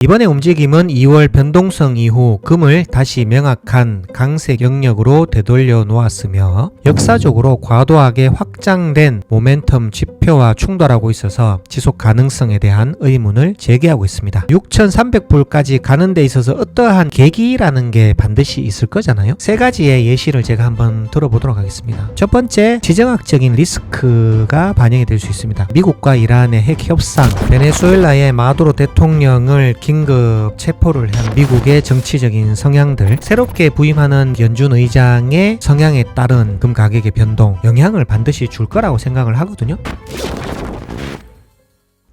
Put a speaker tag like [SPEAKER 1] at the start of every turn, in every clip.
[SPEAKER 1] 이번에 움직임은 2월 변동성 이후 금을 다시 명확한 강세 영역으로 되돌려 놓았으며 역사적으로 과도하게 확장된 모멘텀 지표와 충돌하고 있어서 지속 가능성에 대한 의문을 제기하고 있습니다. 6,300불까지 가는 데 있어서 어떠한 계기라는 게 반드시 있을 거잖아요. 세 가지의 예시를 제가 한번 들어보도록 하겠습니다. 첫 번째, 지정학적인 리스크가 반영이 될 수 있습니다. 미국과 이란의 핵 협상, 베네수엘라의 마두로 대통령을 긴급 체포를 한 미국의 정치적인 성향들, 새롭게 부임하는 연준 의장의 성향에 따른 금 가격의 변동, 영향을 반드시 줄 거라고 생각을 하거든요.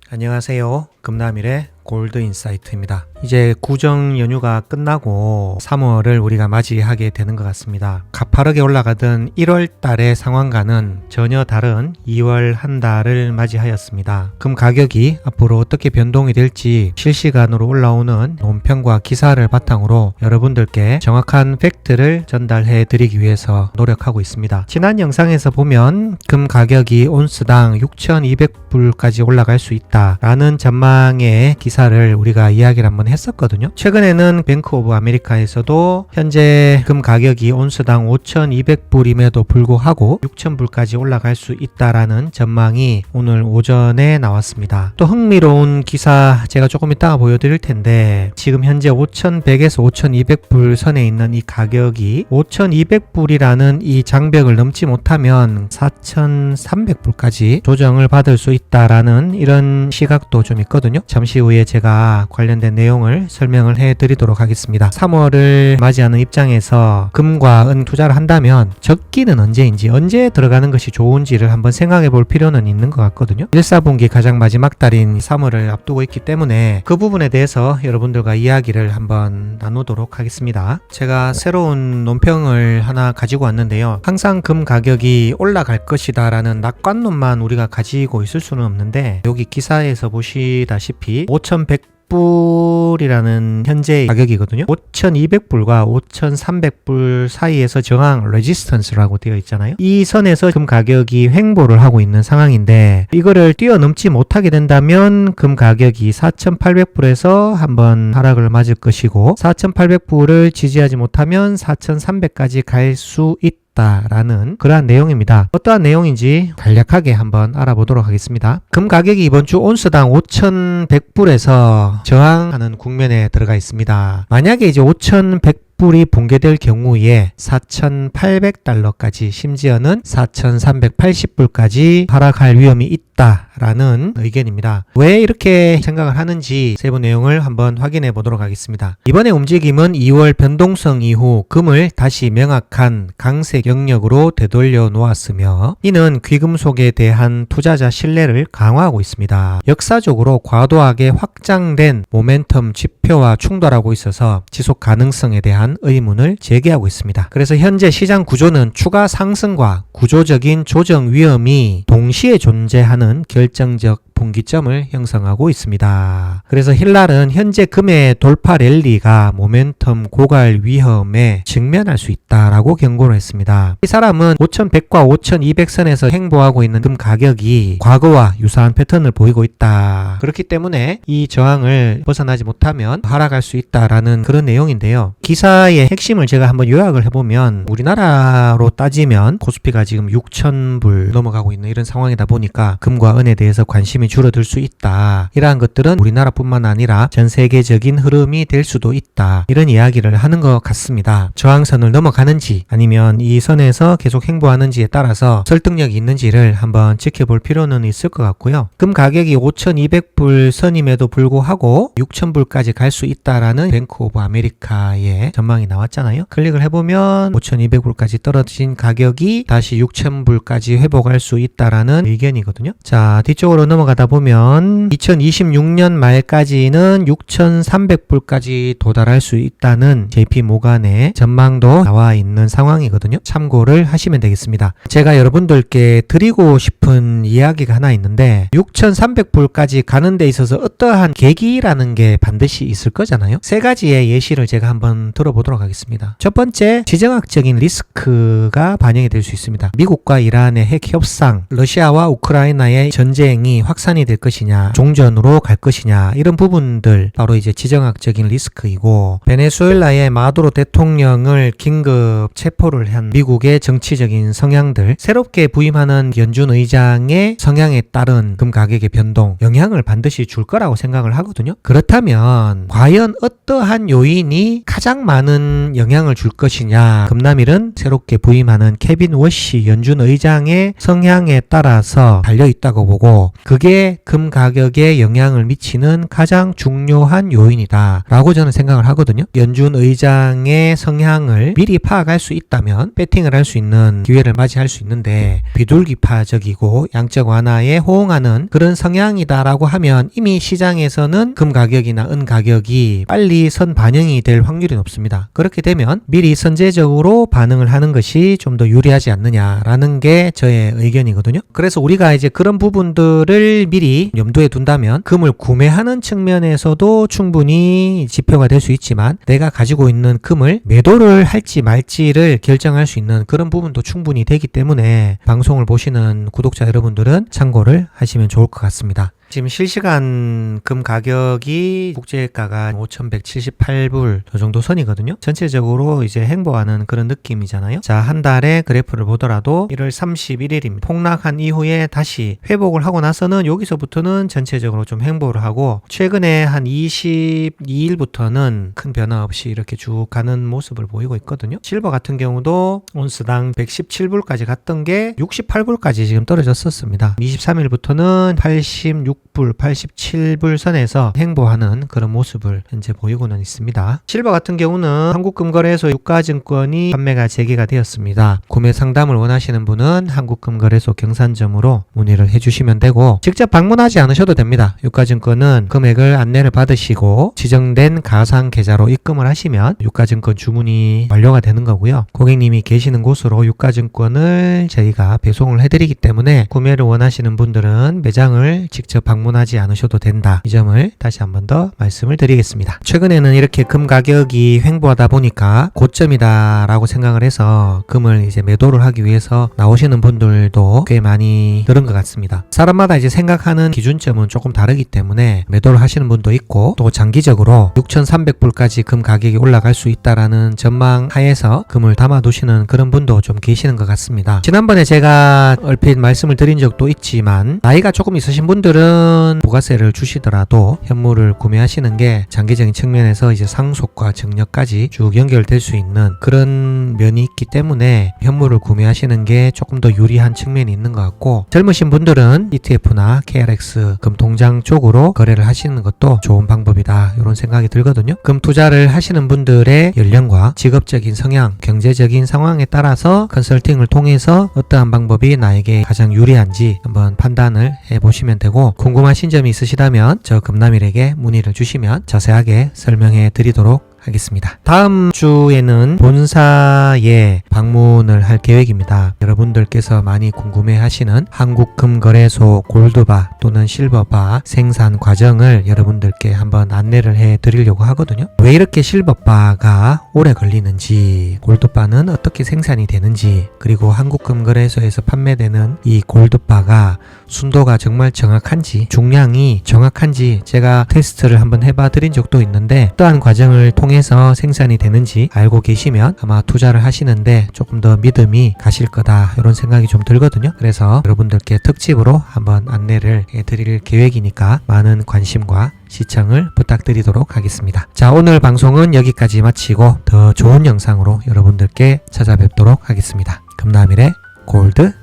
[SPEAKER 1] 안녕하세요. 금남일의 골드인사이트입니다. 이제 구정 연휴가 끝나고 3월을 우리가 맞이하게 되는 것 같습니다. 가파르게 올라가던 1월 달의 상황과는 전혀 다른 2월 한 달을 맞이하였습니다. 금 가격이 앞으로 어떻게 변동이 될지 실시간으로 올라오는 논평과 기사를 바탕으로 여러분들께 정확한 팩트를 전달해 드리기 위해서 노력하고 있습니다. 지난 영상에서 보면 금 가격이 온스당 6,200불까지 올라갈 수 있다라는 전망의 기사를 우리가 이야기를 한번 했었거든요. 최근에는 뱅크 오브 아메리카에서도 현재 금 가격이 온스당 5,200불임에도 불구하고 6,000불까지 올라갈 수 있다라는 전망이 오늘 오전에 나왔습니다. 또 흥미로운 기사 제가 조금 이따가 보여드릴 텐데, 지금 현재 5,100에서 5,200불 선에 있는 이 가격이 5,200불이라는 이 장벽을 넘지 못하면 4,300불까지 조정을 받을 수 있다라는 이런 시각도 좀 있거든요. 잠시 후에 제가 관련된 내용을 설명을 해드리도록 하겠습니다. 3월을 맞이하는 입장에서 금과 은 투자를 한다면 적기는 언제인지, 언제 들어가는 것이 좋은지를 한번 생각해 볼 필요는 있는 것 같거든요. 1사분기 가장 마지막 달인 3월을 앞두고 있기 때문에 그 부분에 대해서 여러분들과 이야기를 한번 나누도록 하겠습니다. 제가 새로운 논평을 하나 가지고 왔는데요. 항상 금 가격이 올라갈 것이다 라는 낙관론만 우리가 가지고 있을 수는 없는데, 여기 기사에서 보시다시피 5,100불이라는 현재 가격이거든요. 5,200불과 5,300불 사이에서 저항 레지스턴스라고 되어 있잖아요. 이 선에서 금 가격이 횡보를 하고 있는 상황인데, 이거를 뛰어넘지 못하게 된다면 금 가격이 4,800불에서 한번 하락을 맞을 것이고, 4,800불을 지지하지 못하면 4,300까지 갈 수 있다 라는 그러한 내용입니다. 어떠한 내용인지 간략하게 한번 알아보도록 하겠습니다. 금 가격이 이번 주 온스당 5,100불에서 저항하는 국면에 들어가 있습니다. 만약에 이제 5,100불이 붕괴될 경우에 4,800달러까지, 심지어는 4,380불까지 하락할 위험이 있다라는 의견입니다. 왜 이렇게 생각을 하는지 세부 내용을 한번 확인해 보도록 하겠습니다. 이번에 움직임은 2월 변동성 이후 금을 다시 명확한 강세 영역으로 되돌려 놓았으며, 이는 귀금속에 대한 투자자 신뢰를 강화하고 있습니다. 역사적으로 과도하게 확장된 모멘텀 지표와 충돌하고 있어서 지속 가능성에 대한 의문을 제기하고 있습니다. 그래서 현재 시장 구조는 추가 상승과 구조적인 조정 위험이 동시에 존재하는 결정적 분기점을 형성하고 있습니다. 그래서 힐랄은 현재 금의 돌파 랠리가 모멘텀 고갈 위험에 직면할 수 있다라고 경고를 했습니다. 이 사람은 5,100과 5,200선에서 행보하고 있는 금 가격이 과거와 유사한 패턴을 보이고 있다. 그렇기 때문에 이 저항을 벗어나지 못하면 하락할 수 있다라는 그런 내용인데요. 기사의 핵심을 제가 한번 요약을 해보면, 우리나라로 따지면 코스피가 지금 6,000불 넘어가고 있는 이런 상황이다 보니까 금과 은에 대해서 관심이 줄어들 수 있다. 이러한 것들은 우리나라뿐만 아니라 전 세계적인 흐름이 될 수도 있다. 이런 이야기를 하는 것 같습니다. 저항선을 넘어가는지 아니면 이 선에서 계속 행보하는지에 따라서 설득력이 있는지를 한번 지켜볼 필요는 있을 것 같고요. 금 가격이 5,200불 선임에도 불구하고 6,000불까지 갈 수 있다라는 뱅크 오브 아메리카의 전망이 나왔잖아요. 클릭을 해보면 5,200불까지 떨어진 가격이 다시 6,000불까지 회복할 수 있다라는 의견이거든요. 자, 뒤쪽으로 넘어가다 보면 2026년 말까지는 6,300불까지 도달할 수 있다는 JP 모간의 전망도 나와 있는 상황이거든요. 참고를 하시면 되겠습니다. 제가 여러분들께 드리고 싶은 이야기가 하나 있는데, 6,300불까지 가는 데 있어서 어떠한 계기라는 게 반드시 있을 거잖아요. 세 가지의 예시를 제가 한번 들어보도록 하겠습니다. 첫 번째, 지정학적인 리스크가 반영이 될 수 있습니다. 미국과 이란의 핵 협상, 러시아와 우크라이나의 전쟁이 확산 확산이 될 것이냐, 종전으로 갈 것이냐, 이런 부분들 바로 이제 지정학적인 리스크이고, 베네수엘라의 마두로 대통령을 긴급 체포를 한 미국의 정치적인 성향들, 새롭게 부임하는 연준 의장의 성향에 따른 금 가격의 변동, 영향을 반드시 줄 거라고 생각을 하거든요. 그렇다면 과연 어떠한 요인이 가장 많은 영향을 줄 것이냐, 금남일은 새롭게 부임하는 케빈 워시 연준 의장의 성향에 따라서 달려있다고 보고, 그게 금 가격에 영향을 미치는 가장 중요한 요인이다 라고 저는 생각을 하거든요. 연준 의장의 성향을 미리 파악할 수 있다면 배팅을 할 수 있는 기회를 맞이할 수 있는데, 비둘기파적이고 양적 완화에 호응하는 그런 성향이다 라고 하면 이미 시장에서는 금 가격이나 은 가격이 빨리 선 반영이 될 확률이 높습니다. 그렇게 되면 미리 선제적으로 반응을 하는 것이 좀 더 유리하지 않느냐라는 게 저의 의견이거든요. 그래서 우리가 이제 그런 부분들을 미리 염두에 둔다면 금을 구매하는 측면에서도 충분히 지표가 될 수 있지만, 내가 가지고 있는 금을 매도를 할지 말지를 결정할 수 있는 그런 부분도 충분히 되기 때문에 방송을 보시는 구독자 여러분들은 참고를 하시면 좋을 것 같습니다. 지금 실시간 금 가격이 국제가가 5,178불 저 정도 선이거든요. 전체적으로 이제 횡보하는 그런 느낌이잖아요. 자, 한 달의 그래프를 보더라도 1월 31일입니다. 폭락한 이후에 다시 회복을 하고 나서는 여기서부터는 전체적으로 좀 횡보를 하고, 최근에 한 22일부터는 큰 변화 없이 이렇게 쭉 가는 모습을 보이고 있거든요. 실버 같은 경우도 온스당 117불까지 갔던 게 68불까지 지금 떨어졌었습니다. 23일부터는 86불, 87불 선에서 횡보하는 그런 모습을 현재 보이고는 있습니다. 실버 같은 경우는 한국금거래소 유가증권이 판매가 재개가 되었습니다. 구매 상담을 원하시는 분은 한국금거래소 경산점으로 문의를 해주시면 되고, 직접 방문하지 않으셔도 됩니다. 유가증권은 금액을 안내를 받으시고 지정된 가상 계좌로 입금을 하시면 유가증권 주문이 완료가 되는 거고요. 고객님이 계시는 곳으로 유가증권을 저희가 배송을 해드리기 때문에 구매를 원하시는 분들은 매장을 직접 방문하지 않으셔도 된다. 이 점을 다시 한 번 더 말씀을 드리겠습니다. 최근에는 이렇게 금 가격이 횡보하다 보니까 고점이다 라고 생각을 해서 금을 이제 매도를 하기 위해서 나오시는 분들도 꽤 많이 늘은 것 같습니다. 사람마다 이제 생각하는 기준점은 조금 다르기 때문에 매도를 하시는 분도 있고, 또 장기적으로 6,300불까지 금 가격이 올라갈 수 있다라는 전망 하에서 금을 담아 두시는 그런 분도 좀 계시는 것 같습니다. 지난번에 제가 얼핏 말씀을 드린 적도 있지만, 나이가 조금 있으신 분들은 부가세를 주시더라도 현물을 구매하시는 게 장기적인 측면에서 이제 상속과 증여까지 쭉 연결될 수 있는 그런 면이 있기 때문에 현물을 구매하시는 게 조금 더 유리한 측면이 있는 것 같고, 젊으신 분들은 ETF나 KRX 금 통장 쪽으로 거래를 하시는 것도 좋은 방법이다, 이런 생각이 들거든요. 금 투자를 하시는 분들의 연령과 직업적인 성향, 경제적인 상황에 따라서 컨설팅을 통해서 어떠한 방법이 나에게 가장 유리한지 한번 판단을 해보시면 되고, 궁금하신 점이 있으시다면 저 금남일에게 문의를 주시면 자세하게 설명해 드리도록 하겠습니다. 다음 주에는 본사에 방문을 할 계획입니다. 여러분들께서 많이 궁금해 하시는 한국금거래소 골드바 또는 실버바 생산 과정을 여러분들께 한번 안내를 해 드리려고 하거든요. 왜 이렇게 실버바가 오래 걸리는지, 골드바는 어떻게 생산이 되는지, 그리고 한국금거래소에서 판매되는 이 골드바가 순도가 정말 정확한지, 중량이 정확한지 제가 테스트를 한번 해봐 드린 적도 있는데, 어떠한 과정을 통해서 생산이 되는지 알고 계시면 아마 투자를 하시는데 조금 더 믿음이 가실 거다, 이런 생각이 좀 들거든요. 그래서 여러분들께 특집으로 한번 안내를 해드릴 계획이니까 많은 관심과 시청을 부탁드리도록 하겠습니다. 자, 오늘 방송은 여기까지 마치고 더 좋은 영상으로 여러분들께 찾아뵙도록 하겠습니다. 금남일의 골드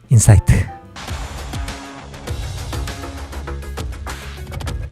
[SPEAKER 1] 인사이트.